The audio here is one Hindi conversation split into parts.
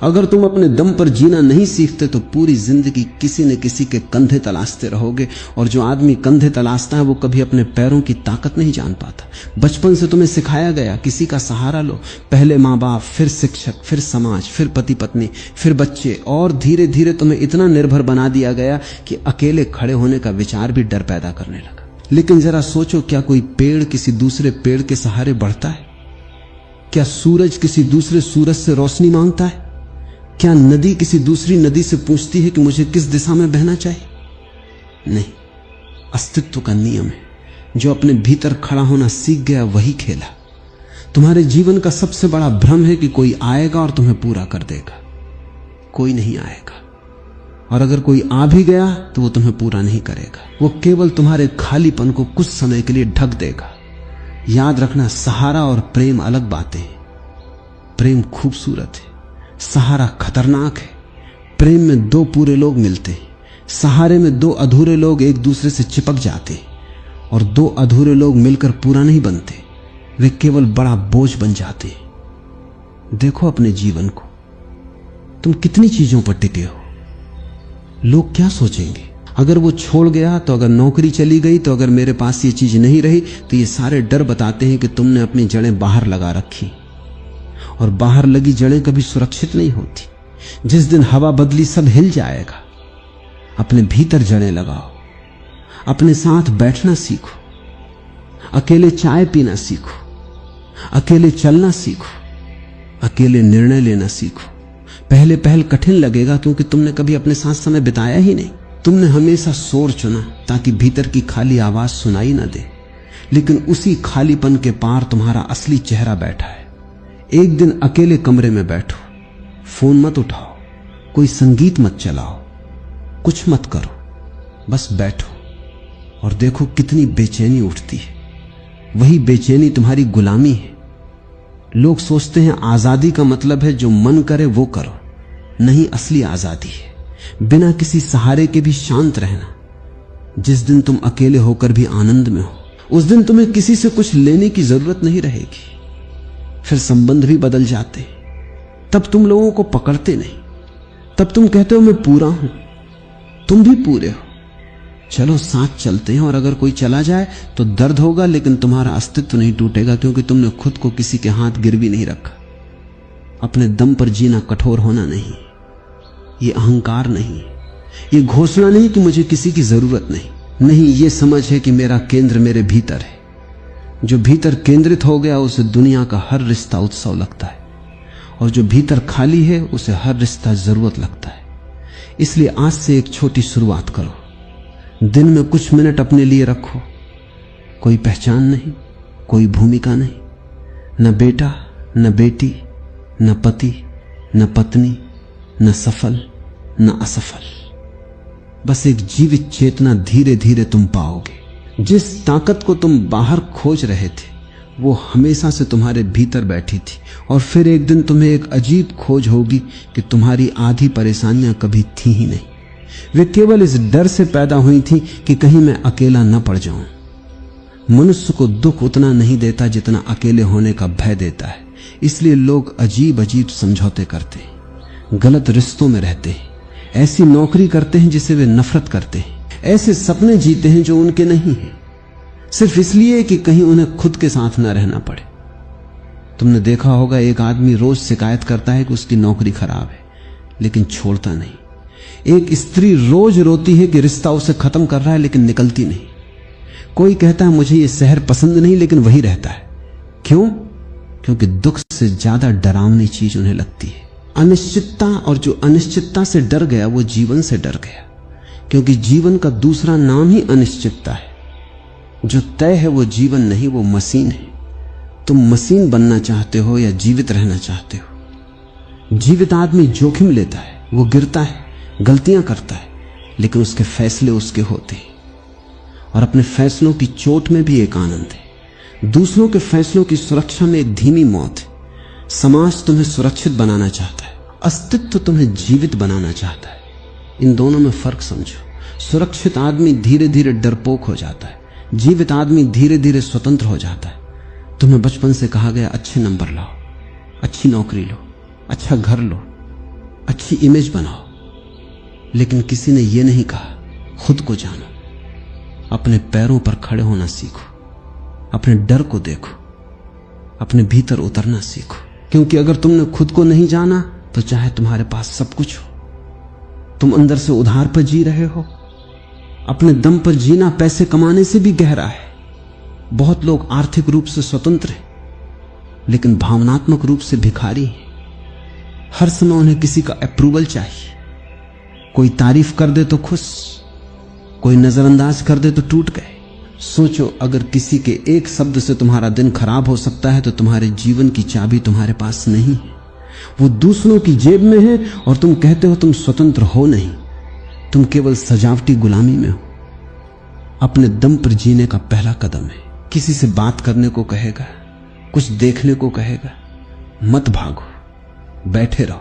अगर तुम अपने दम पर जीना नहीं सीखते तो पूरी जिंदगी किसी न किसी के कंधे तलाशते रहोगे, और जो आदमी कंधे तलाशता है वो कभी अपने पैरों की ताकत नहीं जान पाता। बचपन से तुम्हें सिखाया गया किसी का सहारा लो, पहले माँ बाप, फिर शिक्षक, फिर समाज, फिर पति पत्नी, फिर बच्चे, और धीरे धीरे तुम्हें इतना निर्भर बना दिया गया कि अकेले खड़े होने का विचार भी डर पैदा करने लगा। लेकिन जरा सोचो, क्या कोई पेड़ किसी दूसरे पेड़ के सहारे बढ़ता है? क्या सूरज किसी दूसरे सूरज से रोशनी मांगता है? क्या नदी किसी दूसरी नदी से पूछती है कि मुझे किस दिशा में बहना चाहिए? नहीं, अस्तित्व का नियम है। जो अपने भीतर खड़ा होना सीख गया वही खेला। तुम्हारे जीवन का सबसे बड़ा भ्रम है कि कोई आएगा और तुम्हें पूरा कर देगा। कोई नहीं आएगा, और अगर कोई आ भी गया तो वो तुम्हें पूरा नहीं करेगा। वो केवल तुम्हारे खालीपन को कुछ समय के लिए ढक देगा। याद रखना, सहारा और प्रेम अलग बातें हैं। प्रेम खूबसूरत है, सहारा खतरनाक है। प्रेम में दो पूरे लोग मिलते हैं, सहारे में दो अधूरे लोग एक दूसरे से चिपक जाते हैं, और दो अधूरे लोग मिलकर पूरा नहीं बनते, वे केवल बड़ा बोझ बन जाते हैं। देखो अपने जीवन को, तुम कितनी चीजों पर टिके हो। लोग क्या सोचेंगे अगर वो छोड़ गया तो? अगर नौकरी चली गई तो? अगर मेरे पास ये चीज नहीं रही तो? ये सारे डर बताते हैं कि तुमने अपनी जड़ें बाहर लगा रखी, और बाहर लगी जड़ें कभी सुरक्षित नहीं होती। जिस दिन हवा बदली सब हिल जाएगा। अपने भीतर जड़ें लगाओ, अपने साथ बैठना सीखो, अकेले चाय पीना सीखो, अकेले चलना सीखो, अकेले निर्णय लेना सीखो। पहले पहल कठिन लगेगा क्योंकि तुमने कभी अपने साथ समय बिताया ही नहीं। तुमने हमेशा शोर चुना ताकि भीतर की खाली आवाज सुनाई ना दे, लेकिन उसी खालीपन के पार तुम्हारा असली चेहरा बैठा है। एक दिन अकेले कमरे में बैठो, फोन मत उठाओ, कोई संगीत मत चलाओ, कुछ मत करो, बस बैठो और देखो कितनी बेचैनी उठती है। वही बेचैनी तुम्हारी गुलामी है। लोग सोचते हैं आजादी का मतलब है जो मन करे वो करो। नहीं, असली आजादी है बिना किसी सहारे के भी शांत रहना। जिस दिन तुम अकेले होकर भी आनंद में हो, उस दिन तुम्हें किसी से कुछ लेने की जरूरत नहीं रहेगी। फिर संबंध भी बदल जाते, तब तुम लोगों को पकड़ते नहीं। तब तुम कहते हो मैं पूरा हूं, तुम भी पूरे हो, चलो साथ चलते हैं। और अगर कोई चला जाए तो दर्द होगा, लेकिन तुम्हारा अस्तित्व नहीं टूटेगा क्योंकि तुमने खुद को किसी के हाथ गिरवी नहीं रखा। अपने दम पर जीना कठोर होना नहीं, ये अहंकार नहीं, ये घोषणा नहीं कि मुझे किसी की जरूरत नहीं, ये समझ है कि मेरा केंद्र मेरे भीतर है। जो भीतर केंद्रित हो गया उसे दुनिया का हर रिश्ता उत्सव लगता है, और जो भीतर खाली है उसे हर रिश्ता जरूरत लगता है। इसलिए आज से एक छोटी शुरुआत करो। दिन में कुछ मिनट अपने लिए रखो। कोई पहचान नहीं, कोई भूमिका नहीं, न बेटा, न बेटी, न पति, न पत्नी, न सफल, न असफल। बस एक जीवित चेतना धीरे धीरे तुम पाओगे। जिस ताकत को तुम बाहर खोज रहे थे वो हमेशा से तुम्हारे भीतर बैठी थी, और फिर एक दिन तुम्हें एक अजीब खोज होगी कि तुम्हारी आधी परेशानियां कभी थी ही नहीं। वे केवल इस डर से पैदा हुई थी कि कहीं मैं अकेला न पड़ जाऊं। मनुष्य को दुख उतना नहीं देता जितना अकेले होने का भय देता है। इसलिए लोग अजीब अजीब समझौते करते हैं, गलत रिश्तों में रहते हैं, ऐसी नौकरी करते हैं जिसे वे नफरत करते हैं, ऐसे सपने जीते हैं जो उनके नहीं हैं, सिर्फ इसलिए कि कहीं उन्हें खुद के साथ न रहना पड़े। तुमने देखा होगा एक आदमी रोज शिकायत करता है कि उसकी नौकरी खराब है, लेकिन छोड़ता नहीं। एक स्त्री रोज रोती है कि रिश्ता उसे खत्म कर रहा है, लेकिन निकलती नहीं। कोई कहता है मुझे ये शहर पसंद नहीं, लेकिन वही रहता है। क्यों? क्योंकि दुख से ज्यादा डरावनी चीज उन्हें लगती है अनिश्चितता, और जो अनिश्चितता से डर गया वो जीवन से डर गया, क्योंकि जीवन का दूसरा नाम ही अनिश्चितता है। जो तय है वो जीवन नहीं, वो मशीन है। तुम मशीन बनना चाहते हो या जीवित रहना चाहते हो? जीवित आदमी जोखिम लेता है, वो गिरता है, गलतियां करता है, लेकिन उसके फैसले उसके होते हैं, और अपने फैसलों की चोट में भी एक आनंद है। दूसरों के फैसलों की सुरक्षा में एक धीमी मौत है। समाज तुम्हें सुरक्षित बनाना चाहता है, अस्तित्व तुम्हें जीवित बनाना चाहता है। इन दोनों में फर्क समझो। सुरक्षित आदमी धीरे धीरे डरपोक हो जाता है, जीवित आदमी धीरे धीरे स्वतंत्र हो जाता है। तुम्हें बचपन से कहा गया अच्छे नंबर लाओ, अच्छी नौकरी लो, अच्छा घर लो, अच्छी इमेज बनाओ, लेकिन किसी ने यह नहीं कहा खुद को जानो, अपने पैरों पर खड़े होना सीखो, अपने डर को देखो, अपने भीतर उतरना सीखो। क्योंकि अगर तुमने खुद को नहीं जाना तो चाहे तुम्हारे पास सब कुछ हो, तुम अंदर से उधार पर जी रहे हो। अपने दम पर जीना पैसे कमाने से भी गहरा है। बहुत लोग आर्थिक रूप से स्वतंत्र हैं, लेकिन भावनात्मक रूप से भिखारी हैं। हर समय उन्हें किसी का अप्रूवल चाहिए। कोई तारीफ कर दे तो खुश, कोई नजरअंदाज कर दे तो टूट गए। सोचो, अगर किसी के एक शब्द से तुम्हारा दिन खराब हो सकता है तो तुम्हारे जीवन की चाबी तुम्हारे पास नहीं है, वो दूसरों की जेब में है। और तुम कहते हो तुम स्वतंत्र हो नहीं, तुम केवल सजावटी गुलामी में हो। अपने दम पर जीने का पहला कदम है। किसी से बात करने को कहेगा, कुछ देखने को कहेगा, मत भागो, बैठे रहो।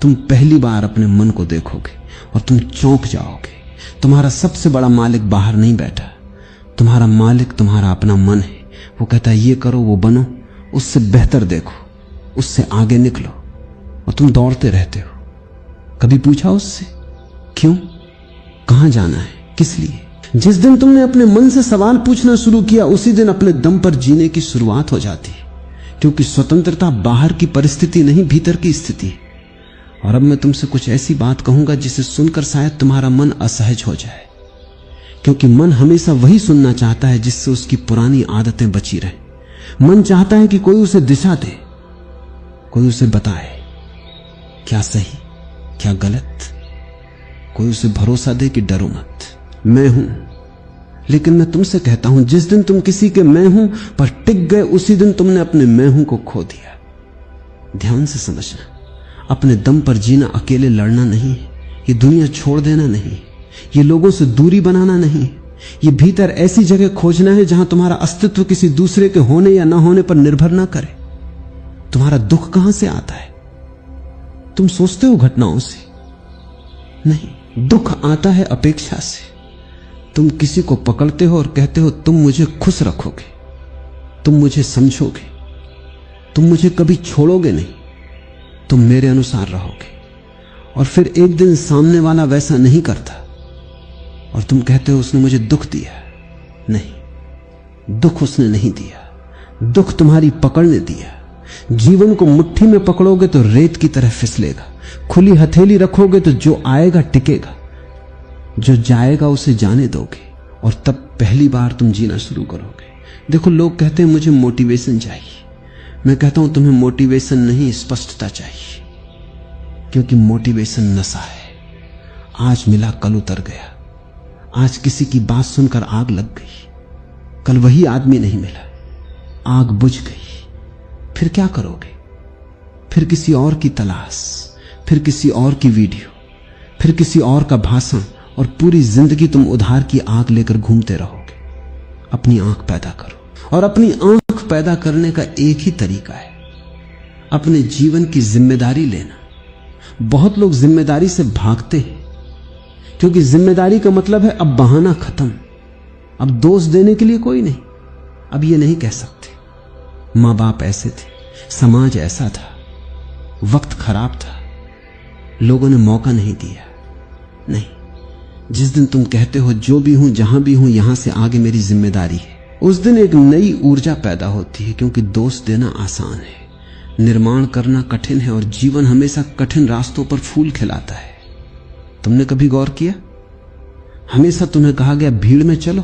तुम पहली बार अपने मन को देखोगे और तुम चौंक जाओगे। तुम्हारा सबसे बड़ा मालिक बाहर नहीं बैठा, तुम्हारा मालिक तुम्हारा अपना मन है। वो कहता है ये करो, वो बनो, उससे बेहतर देखो, उससे आगे निकलो, और तुम दौड़ते रहते हो। कभी पूछा उससे क्यों, कहां जाना है, किस लिए? जिस दिन तुमने अपने मन से सवाल पूछना शुरू किया, उसी दिन अपने दम पर जीने की शुरुआत हो जाती है। क्योंकि स्वतंत्रता बाहर की परिस्थिति नहीं, भीतर की स्थिति है। और अब मैं तुमसे कुछ ऐसी बात कहूंगा जिसे सुनकर शायद तुम्हारा मन असहज हो जाए, क्योंकि मन हमेशा वही सुनना चाहता है जिससे उसकी पुरानी आदतें बची रहें। मन चाहता है कि कोई उसे दिशा दे, कोई उसे बताए क्या सही क्या गलत, कोई उसे भरोसा दे कि डरो मत, मैं हूं। लेकिन मैं तुमसे कहता हूं, जिस दिन तुम किसी के मैं हूं पर टिक गए, उसी दिन तुमने अपने मैं हूं को खो दिया। ध्यान से समझना, अपने दम पर जीना अकेले लड़ना नहीं है, ये दुनिया छोड़ देना नहीं, ये लोगों से दूरी बनाना नहीं, ये भीतर ऐसी जगह खोजना है जहां तुम्हारा अस्तित्व किसी दूसरे के होने या ना होने पर निर्भर ना करे। तुम्हारा दुख कहां से आता है? तुम सोचते हो घटनाओं से? नहीं, दुख आता है अपेक्षा से। तुम किसी को पकड़ते हो और कहते हो तुम मुझे खुश रखोगे, तुम मुझे समझोगे, तुम मुझे कभी छोड़ोगे नहीं, तुम मेरे अनुसार रहोगे। और फिर एक दिन सामने वाला वैसा नहीं करता और तुम कहते हो उसने मुझे दुख दिया। नहीं, दुख उसने नहीं दिया, दुख तुम्हारी पकड़ ने दिया। जीवन को मुट्ठी में पकड़ोगे तो रेत की तरह फिसलेगा, खुली हथेली रखोगे तो जो आएगा टिकेगा, जो जाएगा उसे जाने दोगे, और तब पहली बार तुम जीना शुरू करोगे। देखो, लोग कहते हैं मुझे मोटिवेशन चाहिए। मैं कहता हूं तुम्हें मोटिवेशन नहीं, स्पष्टता चाहिए। क्योंकि मोटिवेशन नशा है। आज मिला कल उतर गया, आज किसी की बात सुनकर आग लग गई, कल वही आदमी नहीं मिला, आग बुझ गई। फिर क्या करोगे? फिर किसी और की तलाश, फिर किसी और की वीडियो, फिर किसी और का भाषण, और पूरी जिंदगी तुम उधार की आग लेकर घूमते रहोगे। अपनी आंख पैदा करो, और अपनी आंख पैदा करने का एक ही तरीका है, अपने जीवन की जिम्मेदारी लेना। बहुत लोग जिम्मेदारी से भागते हैं, क्योंकि जिम्मेदारी का मतलब है अब बहाना खत्म, अब दोष देने के लिए कोई नहीं। अब ये नहीं कह सकते मां बाप ऐसे थे, समाज ऐसा था, वक्त खराब था, लोगों ने मौका नहीं दिया। नहीं, जिस दिन तुम कहते हो जो भी हूं, जहां भी हूं, यहां से आगे मेरी जिम्मेदारी है, उस दिन एक नई ऊर्जा पैदा होती है। क्योंकि दोष देना आसान है, निर्माण करना कठिन है, और जीवन हमेशा कठिन रास्तों पर फूल खिलाता है। तुमने कभी गौर किया? हमेशा तुम्हें कहा गया भीड़ में चलो।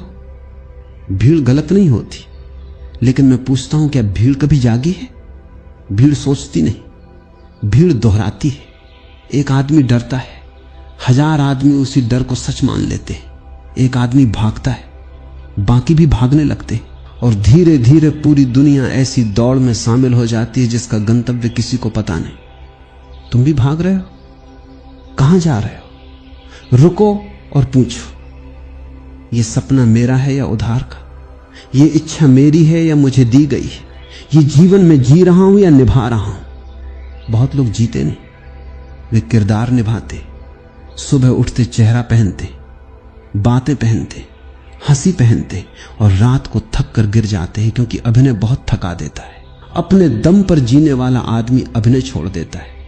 भीड़ गलत नहीं होती, लेकिन मैं पूछता हूं क्या भीड़ कभी जागी है? भीड़ सोचती नहीं, भीड़ दोहराती है। एक आदमी डरता है, 1000 आदमी उसी डर को सच मान लेते हैं। एक आदमी भागता है, बाकी भी भागने लगते हैं, और धीरे धीरे पूरी दुनिया ऐसी दौड़ में शामिल हो जाती है जिसका गंतव्य किसी को पता नहीं। तुम भी भाग रहे हो, कहां जा रहे हो? रुको और पूछो, ये सपना मेरा है या उधार का? ये इच्छा मेरी है या मुझे दी गई है? ये जीवन में जी रहा हूं या निभा रहा हूं? बहुत लोग जीते नहीं, वे किरदार निभाते, सुबह उठते चेहरा पहनते, बातें पहनते, हंसी पहनते, और रात को थक कर गिर जाते हैं, क्योंकि अभिनय बहुत थका देता है। अपने दम पर जीने वाला आदमी अभिनय छोड़ देता है।